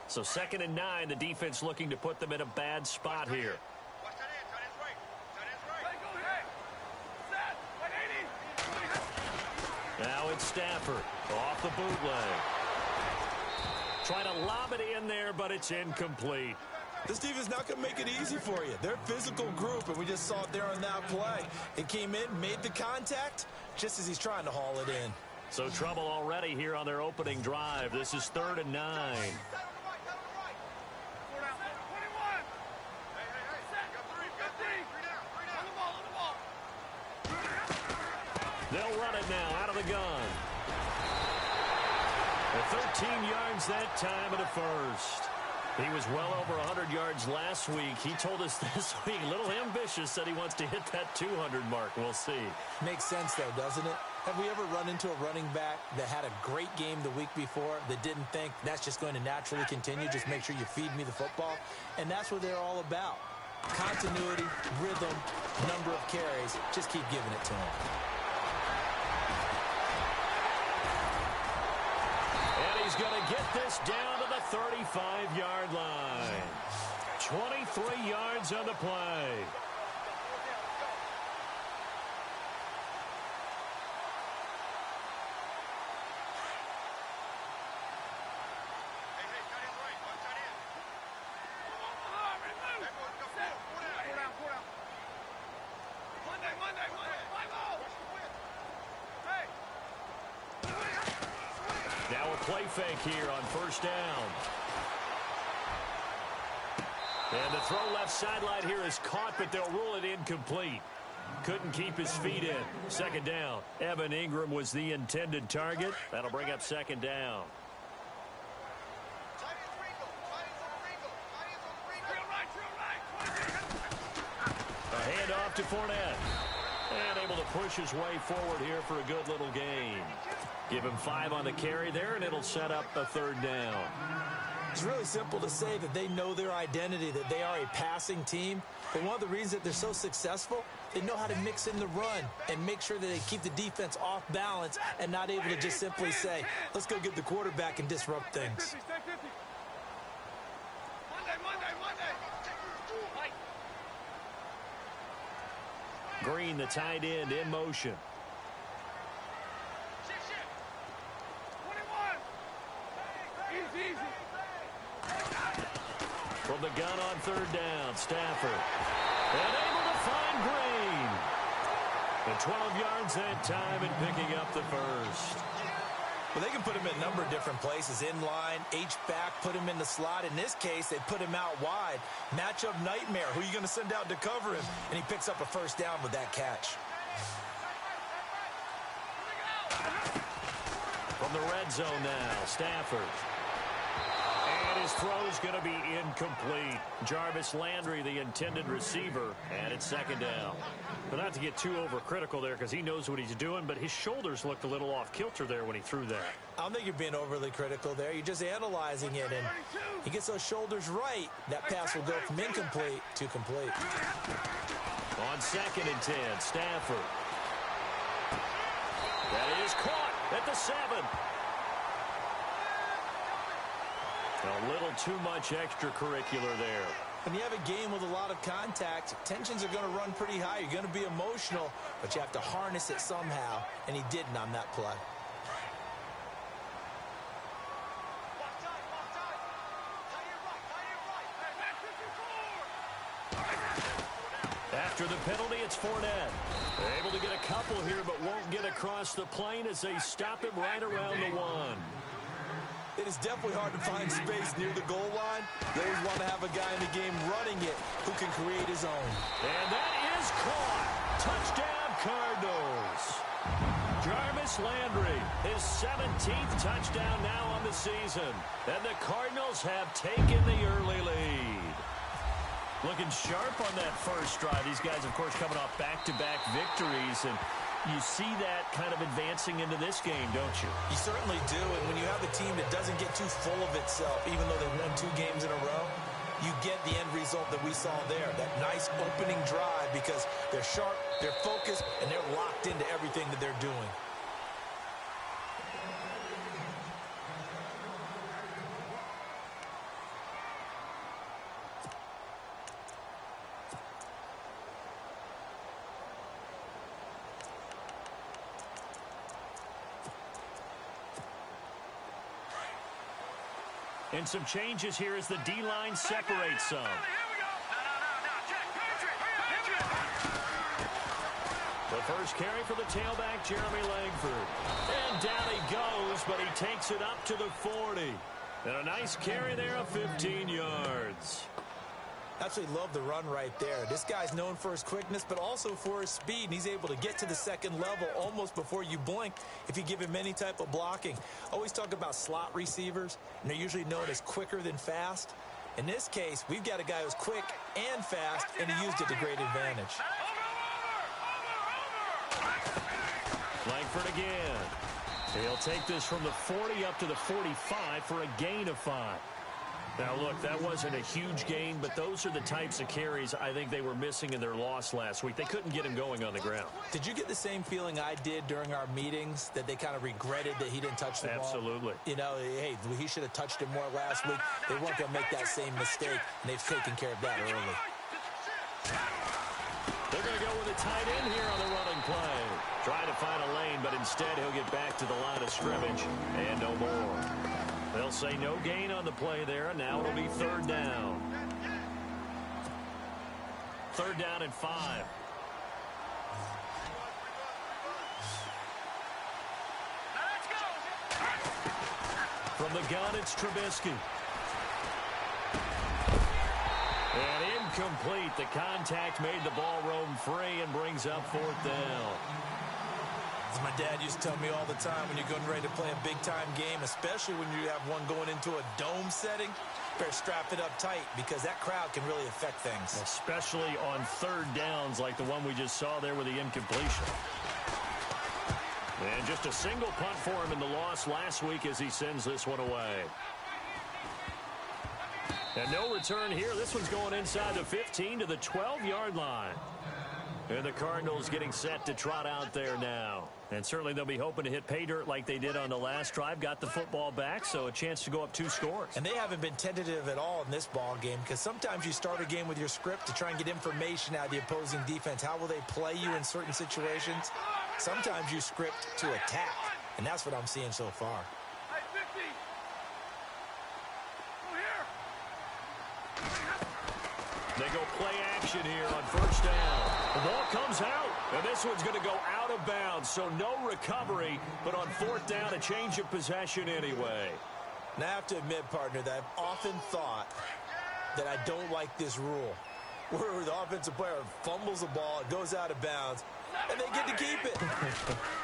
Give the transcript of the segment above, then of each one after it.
So 2nd and 9, the defense looking to put them in a bad spot here. Now it's Stafford off the bootleg. Trying to lob it in there, but it's incomplete. This defense not going to make it easy for you. They're a physical group, and we just saw it there on that play. It came in, made the contact, just as he's trying to haul it in. So trouble already here on their opening drive. This is 3rd and 9. They'll run it now out of the gun. 13 yards that time at a first. He was well over 100 yards last week. He told us this week, a little ambitious, said he wants to hit that 200 mark. We'll see. Makes sense, though, doesn't it? Have we ever run into a running back that had a great game the week before that didn't think that's just going to naturally continue? Just make sure you feed me the football. And that's what they're all about. Continuity, rhythm, number of carries. Just keep giving it to him. He's going to get this down to the 35-yard line. 23 yards on the play. Now a play fake here on 1st down. And the throw left sideline here is caught, but they'll rule it incomplete. Couldn't keep his feet in. 2nd down. Evan Ingram was the intended target. That'll bring up 2nd down. A handoff to Fournette. And able to push his way forward here for a good little gain. Give him 5 on the carry there, and it'll set up a 3rd down. It's really simple to say that they know their identity, that they are a passing team. But one of the reasons that they're so successful, they know how to mix in the run and make sure that they keep the defense off balance and not able to just simply say, let's go get the quarterback and disrupt things. Green, the tight end, in motion. From the gun on 3rd down, Stafford. And able to find Green. And 12 yards that time and picking up the first. Well, they can put him in a number of different places. In line, H-back, put him in the slot. In this case, they put him out wide. Matchup nightmare. Who are you going to send out to cover him? And he picks up a 1st down with that catch. From the red zone now, Stafford. And his throw's going to be incomplete. Jarvis Landry, the intended receiver, and it's 2nd down. But not to get too overcritical there because he knows what he's doing, but his shoulders looked a little off kilter there when he threw that. I don't think you're being overly critical there. You're just analyzing it, and he gets those shoulders right. That pass will go from incomplete to complete. On 2nd and 10, Stafford. That is caught at the 7. A little too much extracurricular there. When you have a game with a lot of contact, tensions are going to run pretty high. You're going to be emotional, but you have to harness it somehow, and he didn't on that play. After the penalty, it's Fournette. They're able to get a couple here, but won't get across the plane as they stop him right around the 1. It is definitely hard to find space near the goal line. You always want to have a guy in the game running it who can create his own. And that is caught. Touchdown, Cardinals. Jarvis Landry, his 17th touchdown now on the season. And the Cardinals have taken the early lead. Looking sharp on that first drive. These guys, of course, coming off back-to-back victories, and you see that kind of advancing into this game, don't you? You certainly do, and when you have a team that doesn't get too full of itself, even though they won 2 games in a row, you get the end result that we saw there, that nice opening drive, because they're sharp, they're focused, and they're locked into everything that they're doing. And some changes here as the D-line separates some. The first carry for the tailback, Jeremy Langford. And down he goes, but he takes it up to the 40. And a nice carry there of 15 yards. Absolutely love the run right there. This guy's known for his quickness, but also for his speed. And he's able to get to the second level almost before you blink if you give him any type of blocking. Always talk about slot receivers, and they're usually known as quicker than fast. In this case, we've got a guy who's quick and fast, and he used it to great advantage. Langford again. He'll take this from the 40 up to the 45 for a gain of 5. Now, look, that wasn't a huge gain, but those are the types of carries I think they were missing in their loss last week. They couldn't get him going on the ground. Did you get the same feeling I did during our meetings, that they kind of regretted that he didn't touch the ball? Absolutely. You know, hey, he should have touched it more last week. They weren't going to make that same mistake, and they've taken care of that early. They're going to go with a tight end here on the running play. Trying to find a lane, but instead he'll get back to the line of scrimmage and no more. They'll say no gain on the play there, and now it'll be third down. Third down and 5. From the gun, it's Trubisky. And incomplete. The contact made the ball roam free and brings up fourth down. As my dad used to tell me all the time, when you're getting ready to play a big-time game, especially when you have one going into a dome setting, better strap it up tight because that crowd can really affect things. Especially on third downs like the one we just saw there with the incompletion. And just a single punt for him in the loss last week as he sends this one away. And no return here. This one's going inside the 15 to the 12-yard line. And the Cardinals getting set to trot out there now. And certainly they'll be hoping to hit pay dirt like they did on the last drive. Got the football back, so a chance to go up 2 scores. And they haven't been tentative at all in this ball game because sometimes you start a game with your script to try and get information out of the opposing defense. How will they play you in certain situations? Sometimes you script to attack, and that's what I'm seeing so far. They go play action here on first down. The ball comes out, and this one's going to go out of bounds, so no recovery, but on fourth down, a change of possession anyway. Now, I have to admit, partner, that I've often thought that I don't like this rule, where the offensive player fumbles the ball, it goes out of bounds, and they get to keep it.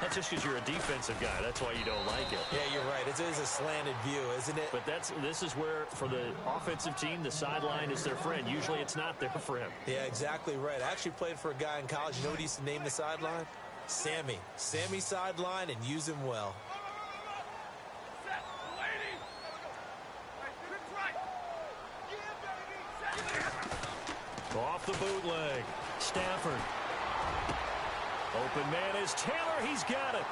That's just because you're a defensive guy. That's why you don't like it. Yeah, you're right. It is a slanted view, isn't it? But this is where, for the offensive team, the sideline is their friend. Usually it's not their friend. Yeah, exactly right. I actually played for a guy in college. You know what he used to name the sideline? Sammy. Sammy sideline, and use him well. Off the bootleg. Stafford. Open man is Taylor. He's got it.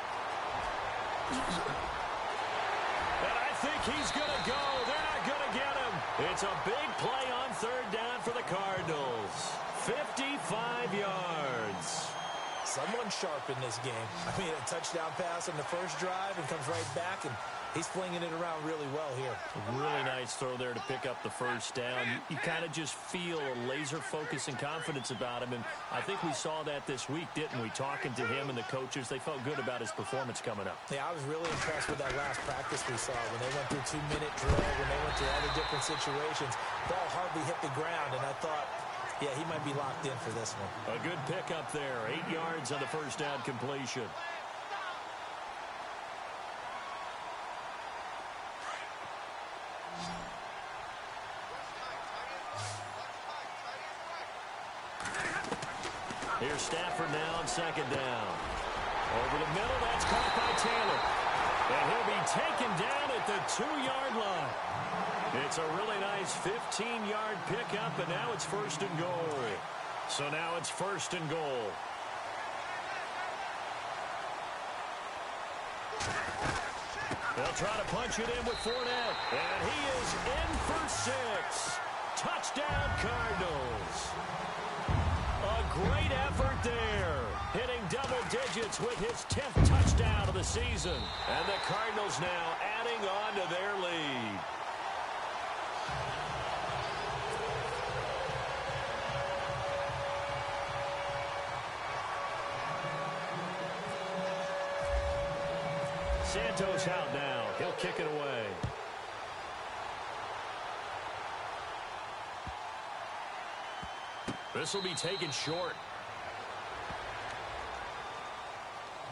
And I think he's going to go. They're not going to get him. It's a big play on third down for the Cardinals. 55 yards. Someone sharp in this game. I mean, a touchdown pass on the first drive and comes right back, and he's flinging it around really well here. Really nice throw there to pick up the first down. You kind of just feel a laser focus and confidence about him, and I think we saw that this week, didn't we? Talking to him and the coaches, they felt good about his performance coming up. Yeah, I was really impressed with that last practice we saw when they went through 2-minute drill, when they went through all the different situations. Ball hardly hit the ground, and I thought, yeah, he might be locked in for this one. A good pickup there. 8 yards on the first down completion. Here's Stafford now on second down. Over the middle, that's caught by Taylor. And he'll be taken down at the 2-yard line. It's a really nice 15-yard pickup, and now it's first and goal. So now it's first and goal. They'll try to punch it in with Fournette. And he is in for 6. Touchdown, Cardinals. A great effort there. Hitting double digits with his 10th touchdown of the season. And the Cardinals now adding on to their lead. Santos out now. He'll kick it away. This will be taken short.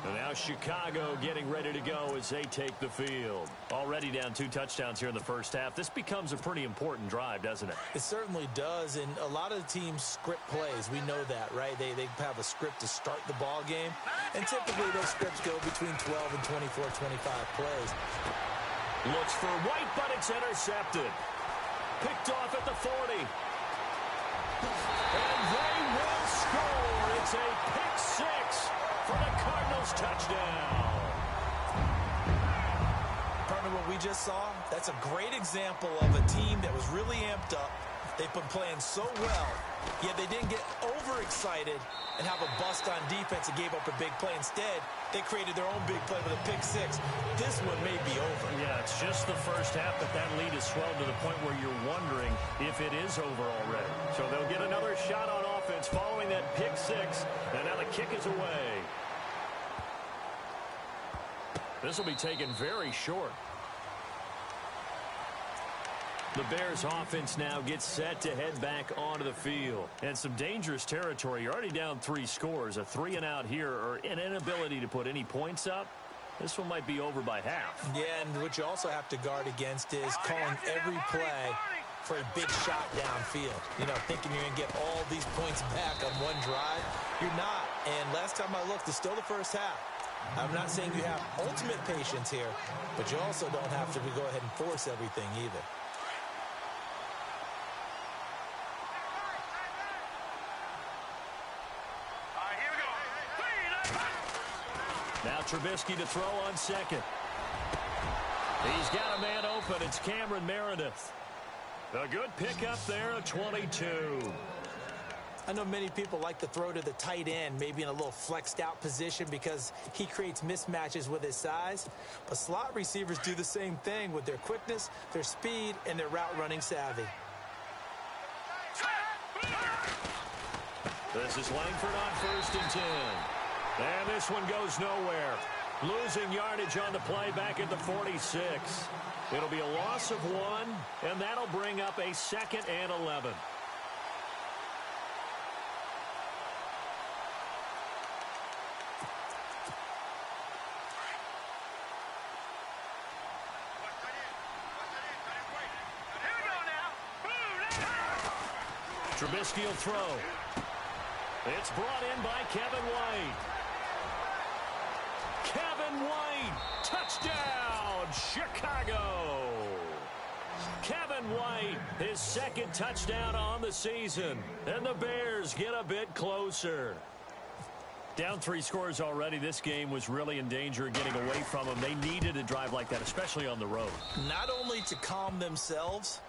And now Chicago getting ready to go as they take the field. Already down 2 touchdowns here in the first half. This becomes a pretty important drive, doesn't it? It certainly does, and a lot of the teams script plays. We know that, right? They have a script to start the ball game, and typically those scripts go between 12 and 24, 25 plays. Looks for White, but it's intercepted. Picked off at the 40. And they will score. It's a pick 6 for the Cardinals touchdown. Partner, what we just saw, that's a great example of a team that was really amped up. They've been playing so well, yet they didn't get overexcited and have a bust on defense and gave up a big play. Instead, they created their own big play with a pick 6. This one may be over. Yeah, it's just the first half, but that lead has swelled to the point where you're wondering if it is over already. So they'll get another shot on offense following that pick 6, and now the kick is away. This will be taken very short. The Bears offense now gets set to head back onto the field. And some dangerous territory. You're already down 3 scores. A 3-and-out here or an inability to put any points up. This one might be over by half. Yeah, and what you also have to guard against is calling every play for a big shot downfield. You know, thinking you're going to get all these points back on one drive. You're not. And last time I looked, it's still the first half. I'm not saying you have ultimate patience here, but you also don't have to go ahead and force everything either. Now Trubisky to throw on second. He's got a man open. It's Cameron Meredith. A good pickup there, a 22. I know many people like to throw to the tight end, maybe in a little flexed out position because he creates mismatches with his size. But slot receivers do the same thing with their quickness, their speed, and their route running savvy. This is Langford on 1st and 10. And this one goes nowhere. Losing yardage on the play back at the 46. It'll be a loss of 1, and that'll bring up a 2nd and 11. Trubisky will throw. It's brought in by Kevin White. Kevin White, touchdown, Chicago. Kevin White, his 2nd touchdown on the season. And the Bears get a bit closer. Down 3 scores already. This game was really in danger of getting away from them. They needed a drive like that, especially on the road. Not only to calm themselves,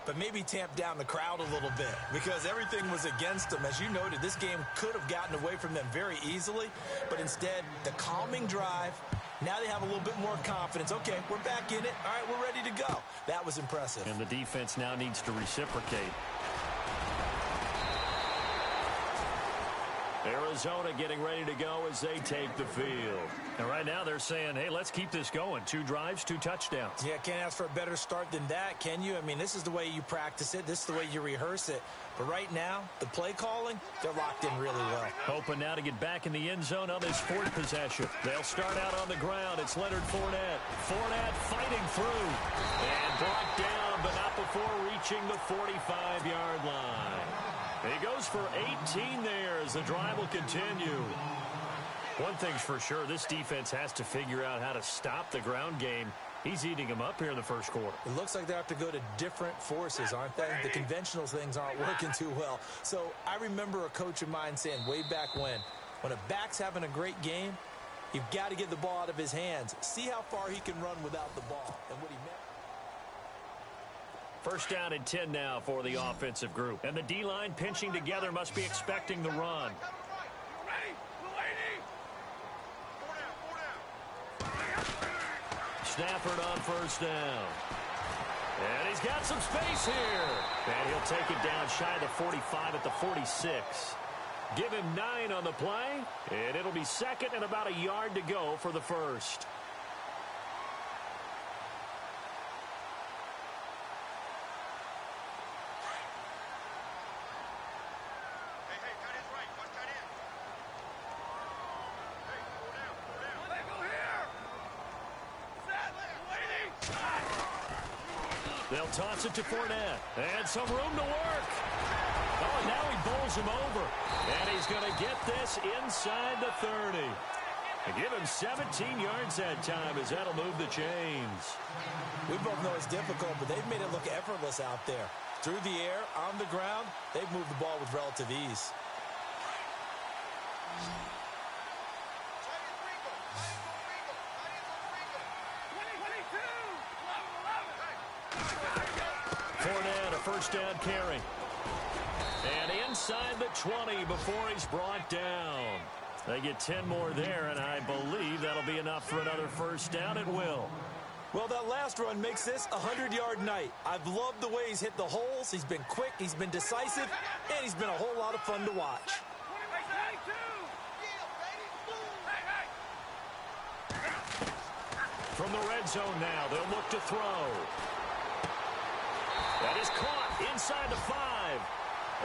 but maybe tamp down the crowd a little bit because everything was against them. As you noted, this game could have gotten away from them very easily, but instead, the calming drive, now they have a little bit more confidence. Okay, we're back in it. All right, we're ready to go. That was impressive. And the defense now needs to reciprocate. Arizona getting ready to go as they take the field. And right now they're saying, hey, let's keep this going. 2 drives, 2 touchdowns. Yeah, can't ask for a better start than that, can you? I mean, this is the way you practice it. This is the way you rehearse it. But right now, the play calling, they're locked in really well. Hoping now to get back in the end zone on this 4th possession. They'll start out on the ground. It's Leonard Fournette. Fournette fighting through. And brought down, but not before reaching the 45-yard line. He goes for 18 there as the drive will continue. One thing's for sure, this defense has to figure out how to stop the ground game. He's eating them up here in the first quarter. It looks like they have to go to different forces, aren't they? The conventional things aren't working too well. So I remember a coach of mine saying way back when a back's having a great game, you've got to get the ball out of his hands. See how far he can run without the ball. And what he meant. First down and 10 now for the offensive group. And the D-line pinching together must be expecting the run. Stafford on 1st down. And he's got some space here. And he'll take it down shy of the 45 at the 46. Give him 9 on the play. And it'll be 2nd and about a yard to go for the first. They'll toss it to Fournette. And some room to work. Oh, and now he bowls him over. And he's going to get this inside the 30. And give him 17 yards that time as that'll move the chains. We both know it's difficult, but they've made it look effortless out there. Through the air, on the ground, they've moved the ball with relative ease. Fournette, a first down carry. And inside the 20 before he's brought down. They get 10 more there, and I believe that'll be enough for another first down. It will. Well, that last run makes this a 100-yard night. I've loved the way he's hit the holes. He's been quick, he's been decisive, and he's been a whole lot of fun to watch. From the red zone now, they'll look to throw. That is caught inside the 5.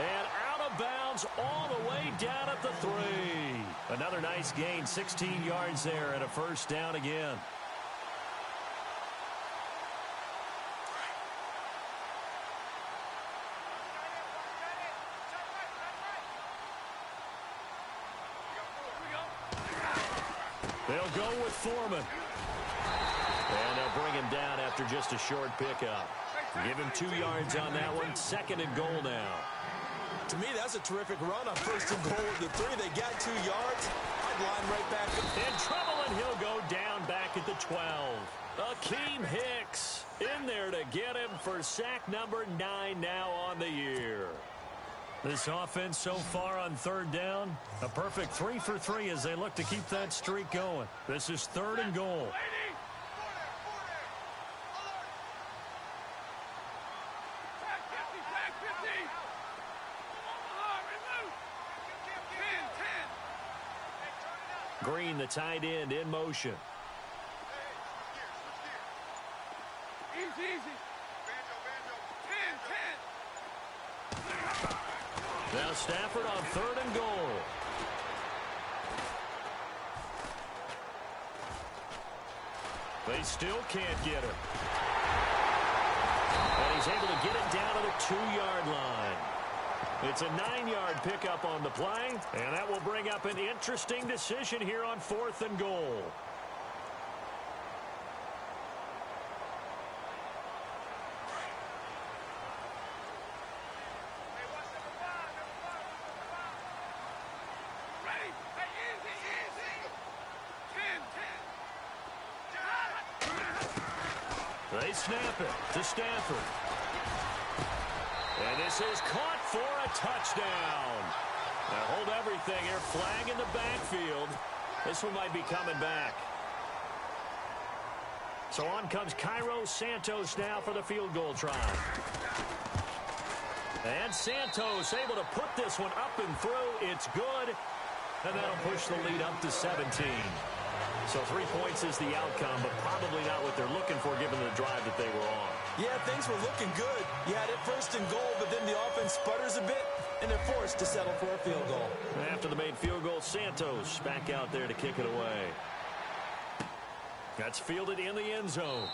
And out of bounds all the way down at the 3. Another nice gain, 16 yards there and a first down again. They'll go with Foreman. And they'll bring him down after just a short pickup. Give him 2 yards on that one. 2nd and goal now. To me, that's a terrific run on 1st and goal with the 3. They got 2 yards. I'd line right back. In trouble, and he'll go down back at the 12. Akeem Hicks in there to get him for sack number 9 now on the year. This offense so far on 3rd down, a perfect 3 for 3 as they look to keep that streak going. This is 3rd and goal. Green, the tight end, in motion. Easy. Now Stafford on 3rd and goal. They still can't get him. And he's able to get it down to the 2-yard line. It's a 9-yard pickup on the play, and that will bring up an interesting decision here on 4th and goal. They snap it to Stafford. And this is caught for a touchdown. Now hold everything here. Flag in the backfield. This one might be coming back. So on comes Cairo Santos now for the field goal try. And Santos able to put this one up and through. It's good. And that'll push the lead up to 17. So 3 points is the outcome, but probably not what they're looking for given the drive that they were on. Yeah, things were looking good. You had it 1st and goal, but then the offense sputters a bit, and they're forced to settle for a field goal. After the made field goal, Santos back out there to kick it away. That's fielded in the end zone.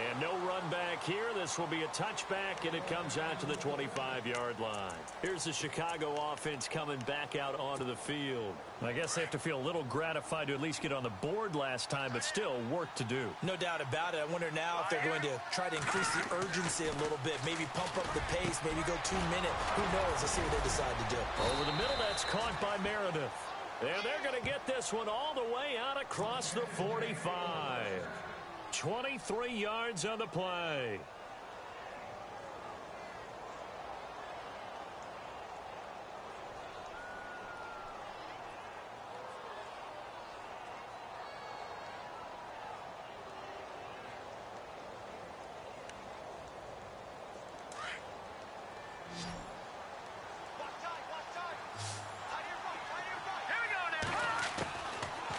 And no run back here. This will be a touchback, and it comes out to the 25-yard line. Here's the Chicago offense coming back out onto the field. I guess they have to feel a little gratified to at least get on the board last time, but still work to do. No doubt about it. I wonder now if they're going to try to increase the urgency a little bit, maybe pump up the pace, maybe go 2-minute. Who knows? Let's see what they decide to do. Over the middle, that's caught by Meredith. And they're going to get this one all the way out across the 45. 23 yards on the play.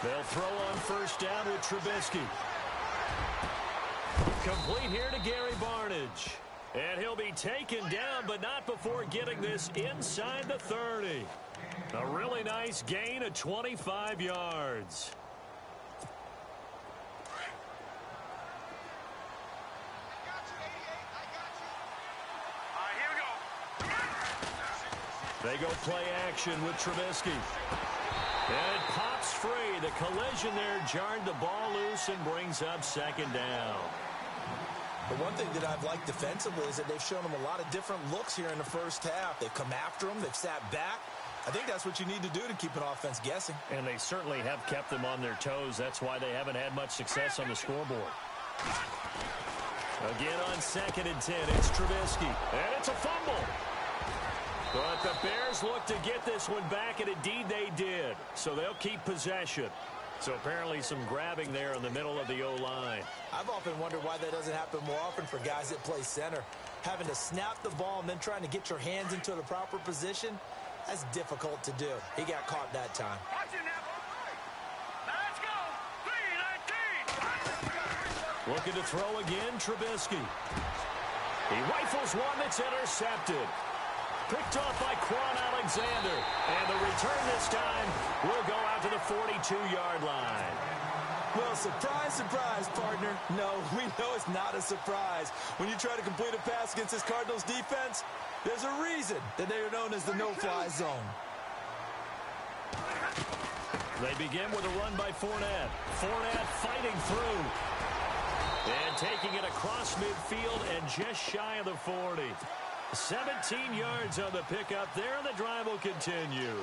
They'll throw on 1st down with Trubisky. Complete here to Gary Barnidge. And he'll be taken down, but not before getting this inside the 30. A really nice gain of 25 yards. They go play action with Trubisky. And it pops free. The collision there jarred the ball loose and brings up second down. The one thing that I've liked defensively is that they've shown them a lot of different looks here in the first half. They've come after them. They've sat back. I think that's what you need to do to keep an offense guessing. And they certainly have kept them on their toes. That's why they haven't had much success on the scoreboard. Again on 2nd and 10, it's Trubisky. And it's a fumble. But the Bears look to get this one back, and indeed they did. So they'll keep possession. So apparently some grabbing there in the middle of the O-line. I've often wondered why that doesn't happen more often for guys that play center. Having to snap the ball and then trying to get your hands into the proper position, that's difficult to do. He got caught that time. Looking to throw again, Trubisky. He rifles one that's intercepted. Picked off by Quan Alexander. And the return this time will go out to the 42-yard line. Well, surprise, surprise, partner. No, we know it's not a surprise. When you try to complete a pass against this Cardinals defense, there's a reason that they are known as the no-fly zone. They begin with a run by Fournette. Fournette fighting through. And taking it across midfield and just shy of the 40. 17 yards on the pickup there, and the drive will continue.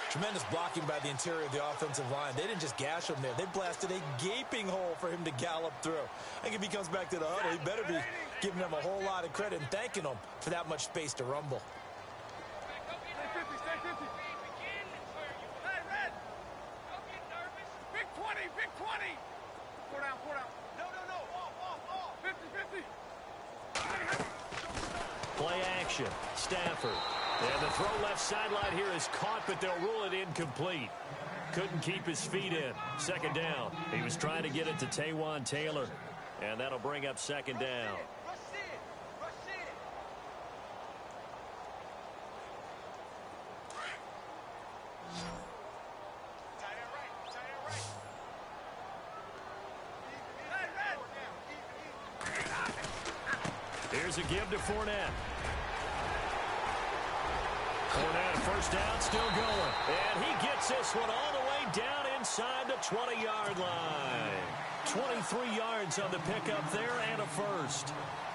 Tremendous blocking by the interior of the offensive line. They didn't just gash him there. They blasted a gaping hole for him to gallop through. I think if he comes back to the huddle, he better be giving them a whole lot of credit and thanking them for that much space to rumble. Big 20, big 20. Four down. No. 50. Play action. Stafford. And the throw left sideline here is caught, but they'll rule it incomplete. Couldn't keep his feet in. Second down. He was trying to get it to Taywan Taylor. And that'll bring up second down. Here's a give to Fournette. Fournette, first down, still going. And he gets this one all the way down inside the 20-yard line. 23 yards on the pickup there and a first.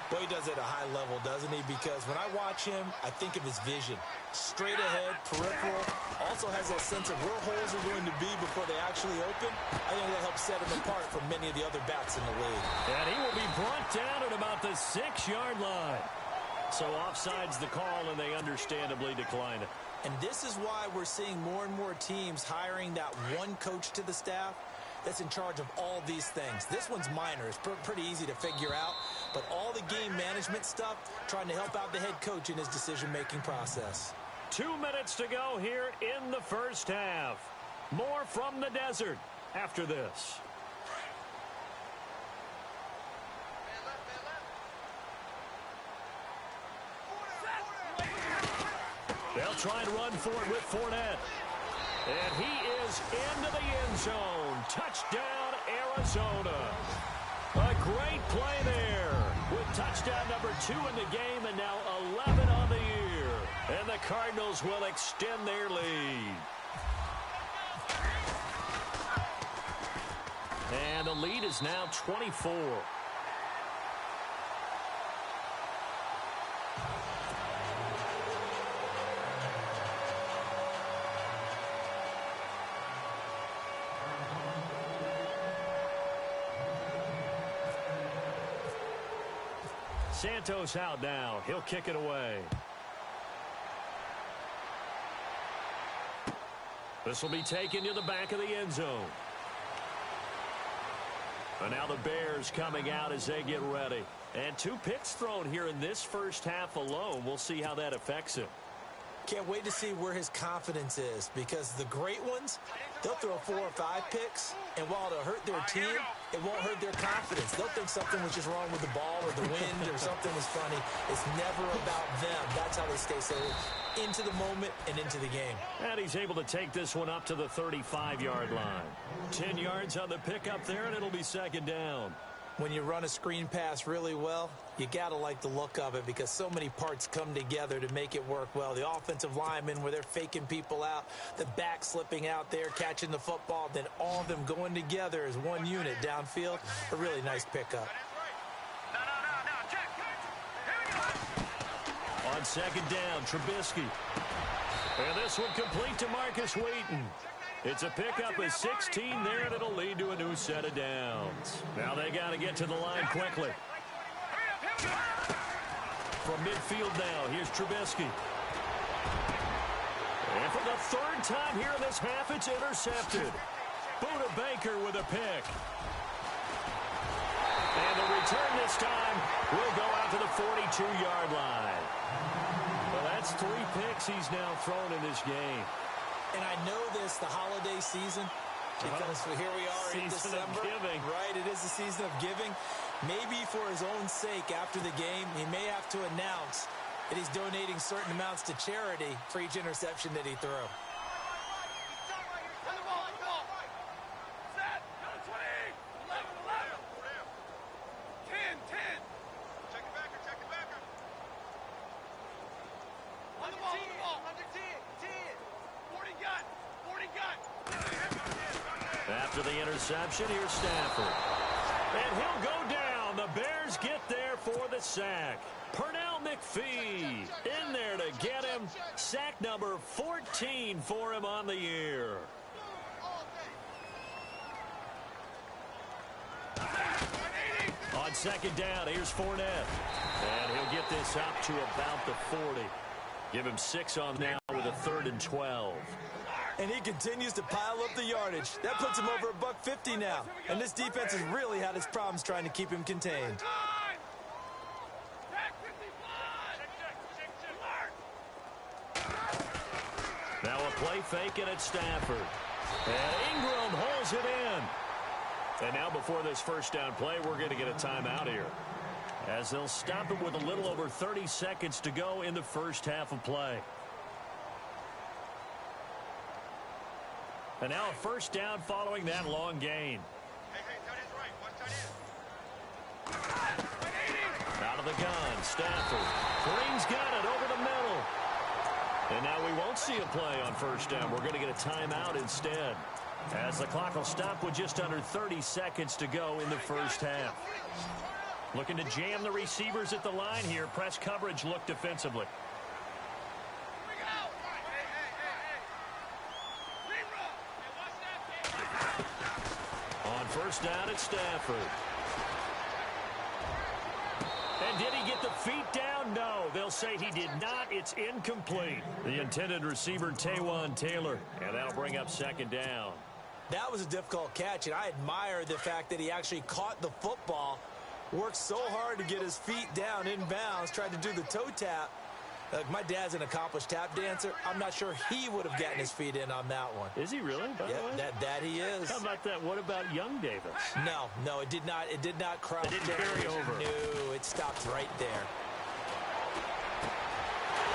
Well, he does it at a high level, doesn't he? Because when I watch him, I think of his vision. Straight ahead, peripheral. Also has that sense of where holes are going to be before they actually open. I think that helps set him apart from many of the other backs in the league. And he will be brought down at about the 6-yard line. So offside's the call, and they understandably decline it. And this is why we're seeing more and more teams hiring that one coach to the staff that's in charge of all these things. This one's minor. It's pretty easy to figure out. But all the game management stuff, trying to help out the head coach in his decision-making process. 2 minutes to go here in the first half. More from the desert after this. They'll try and run for it with Fournette. And he is into the end zone. Touchdown, Arizona. A great play there with touchdown number 2 in the game and now 11 on the year. And the Cardinals will extend their lead. And the lead is now 24. Santos out now. He'll kick it away. This will be taken to the back of the end zone. And now the Bears coming out as they get ready. And 2 picks thrown here in this first half alone. We'll see how that affects him. Can't wait to see where his confidence is, because the great ones, they'll throw 4 or 5 picks, and while it'll hurt their team, it won't hurt their confidence. They'll think something was just wrong with the ball or the wind or something was funny. It's never about them. That's how they stay so into the moment and into the game. And he's able to take this one up to the 35-yard line. 10 yards on the pickup there, and it'll be second down. When you run a screen pass really well, you got to like the look of it because so many parts come together to make it work well. The offensive linemen where they're faking people out, the back slipping out there, catching the football, then all of them going together as one unit downfield. A really nice pickup. On second down, Trubisky. And this one complete to Marcus Wheaton. It's a pickup of 16 there, and it'll lead to a new set of downs. Now they got to get to the line quickly. From midfield now, here's Trubisky. And for the third time here in this half, it's intercepted. Buda Baker with a pick. And the return this time will go out to the 42-yard line. Well, that's 3 picks he's now thrown in this game. And I know this, the holiday season, because here we are in December. Right, it is the season of giving. Maybe for his own sake, after the game, he may have to announce that he's donating certain amounts to charity for each interception that he threw. After the interception, here's Stafford. And he'll go down. The Bears get there for the sack. Pernell McPhee in there to get him. Sack number 14 for him on the year. On second down, here's Fournette. And he'll get this up to about the 40. Give him 6 on now with a 3rd and 12. And he continues to pile up the yardage. That puts him over $150 now. And this defense has really had its problems trying to keep him contained. Now a play fake and it's Stafford. And Ingram holds it in. And now before this first down play, we're going to get a timeout here, as they'll stop it with a little over 30 seconds to go in the first half of play. And now a first down following that long gain. Out of the gun, Stafford. Green's got it over the middle. And now we won't see a play on first down. We're going to get a timeout instead, as the clock will stop with just under 30 seconds to go in the first half. Looking to jam the receivers at the line here. Press coverage look defensively. On first down, it's Stafford. And did he get the feet down? No, they'll say he did not. It's incomplete. The intended receiver, Taywan Taylor. And that'll bring up second down. That was a difficult catch, and I admire the fact that he actually caught the football, worked so hard to get his feet down inbounds, tried to do the toe tap. My dad's an accomplished tap dancer. I'm not sure he would have gotten his feet in on that one. Is he really? By the way? That he is. How about that? What about young Davis? No, it did not. It did not crouch. It didn't carry over. No, it stopped right there.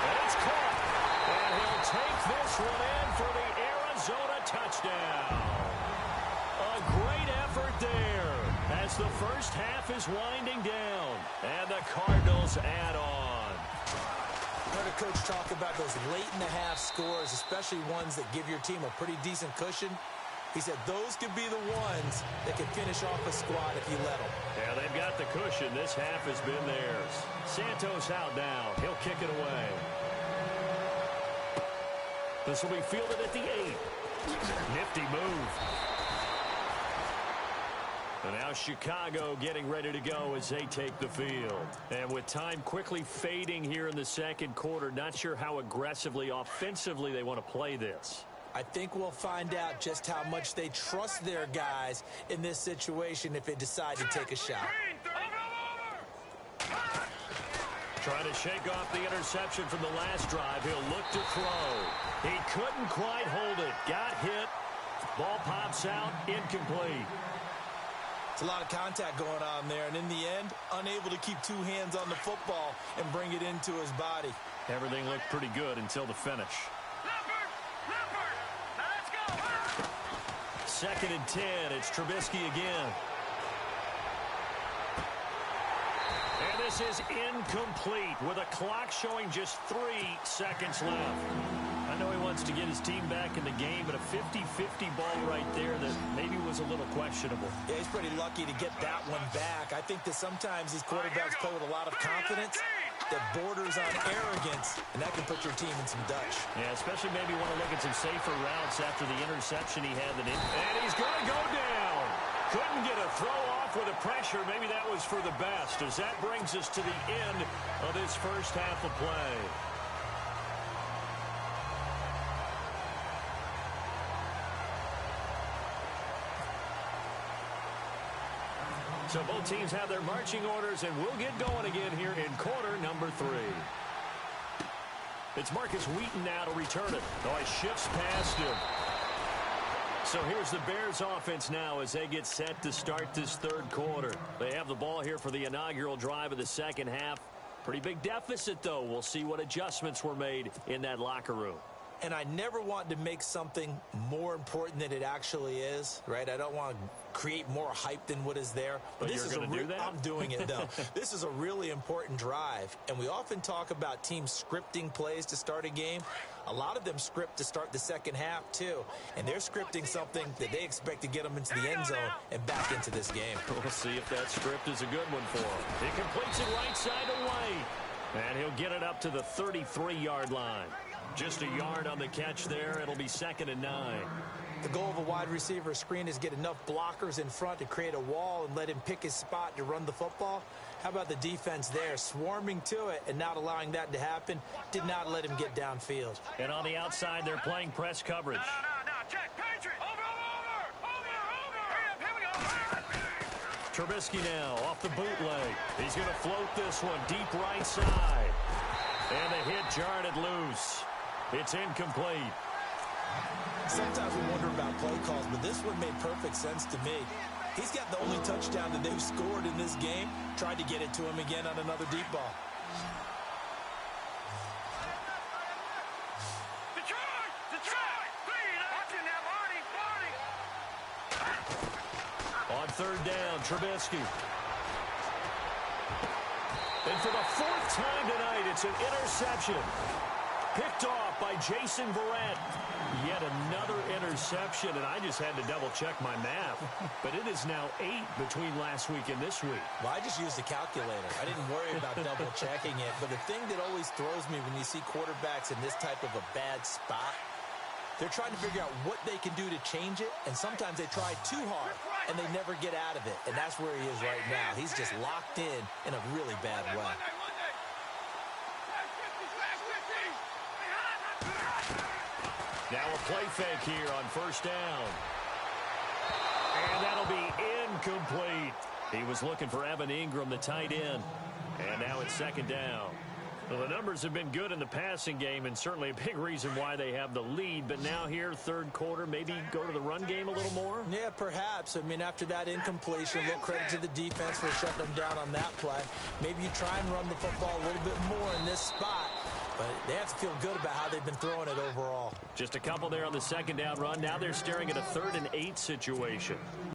And it's caught. And he'll take this one in for the Arizona touchdown. A great effort there as the first half is winding down. And the Cardinals add on. Heard a coach talk about those late-in-the-half scores, especially ones that give your team a pretty decent cushion. He said those could be the ones that can finish off a squad if you let them. Yeah, they've got the cushion. This half has been theirs. Santos out now. He'll kick it away. This will be fielded at the 8. Nifty move. And now Chicago getting ready to go as they take the field. And with time quickly fading here in the second quarter, not sure how aggressively, offensively they want to play this. I think we'll find out just how much they trust their guys in this situation if they decide to take a shot. Trying to shake off the interception from the last drive. He'll look to throw. He couldn't quite hold it. Got hit. Ball pops out. Incomplete. It's a lot of contact going on there, and in the end, unable to keep 2 hands on the football and bring it into his body. Everything looked pretty good until the finish. Second and 10. It's Trubisky again. This is incomplete with a clock showing just 3 seconds left. I know he wants to get his team back in the game, but a 50-50 ball right there that maybe was a little questionable. Yeah, he's pretty lucky to get that one back. I think that sometimes these quarterbacks play with a lot of confidence that borders on arrogance, and that can put your team in some Dutch. Yeah, especially maybe want to look at some safer routes after the interception he had. And he's going to go down. Couldn't get a throw off with the pressure. Maybe that was for the best, as that brings us to the end of this first half of play. So both teams have their marching orders, and we'll get going again here in quarter number 3. It's Marcus Wheaton now to return it. Oh, he shifts past him. So here's the Bears offense now as they get set to start this third quarter. They have the ball here for the inaugural drive of the second half. Pretty big deficit, though. We'll see what adjustments were made in that locker room. And I never want to make something more important than it actually is, right? I don't want to create more hype than what is there. But this you're going to do that? I'm doing it, though. This is a really important drive. And we often talk about teams scripting plays to start a game. A lot of them script to start the second half, too. And they're scripting something that they expect to get them into the end zone and back into this game. We'll see if that script is a good one for him. He completes it right side away. And he'll get it up to the 33-yard line. Just a yard on the catch there. It'll be 2nd and 9. The goal of a wide receiver screen is get enough blockers in front to create a wall and let him pick his spot to run the football. How about the defense there, swarming to it and not allowing that to happen? Did not let him get downfield. And on the outside, they're playing press coverage. No. Check. Patriot. Over. Trubisky now off the bootleg. He's going to float this one deep right side. And the hit jarred it loose. It's incomplete. Sometimes we wonder about play calls, but this one made perfect sense to me. He's got the only touchdown that they've scored in this game. Tried to get it to him again on another deep ball. Detroit! Watching that Barney! On 3rd down, Trubisky. And for the 4th time tonight, it's an interception. Picked off by Jason Verrett. Yet another interception, and I just had to double-check my math. But it is now 8 between last week and this week. Well, I just used a calculator. I didn't worry about double-checking it. But the thing that always throws me when you see quarterbacks in this type of a bad spot, they're trying to figure out what they can do to change it, and sometimes they try too hard, and they never get out of it. And that's where he is right now. He's just locked in a really bad way. Now a play fake here on 1st down. And that'll be incomplete. He was looking for Evan Ingram, the tight end. And now it's 2nd down. Well, the numbers have been good in the passing game, and certainly a big reason why they have the lead. But now here, 3rd quarter, maybe go to the run game a little more? Yeah, perhaps. I mean, after that incompletion, a little credit to the defense for shutting them down on that play. Maybe you try and run the football a little bit more in this spot. But they have to feel good about how they've been throwing it overall. Just a couple there on the 2nd down run. Now they're staring at a 3rd and 8 situation.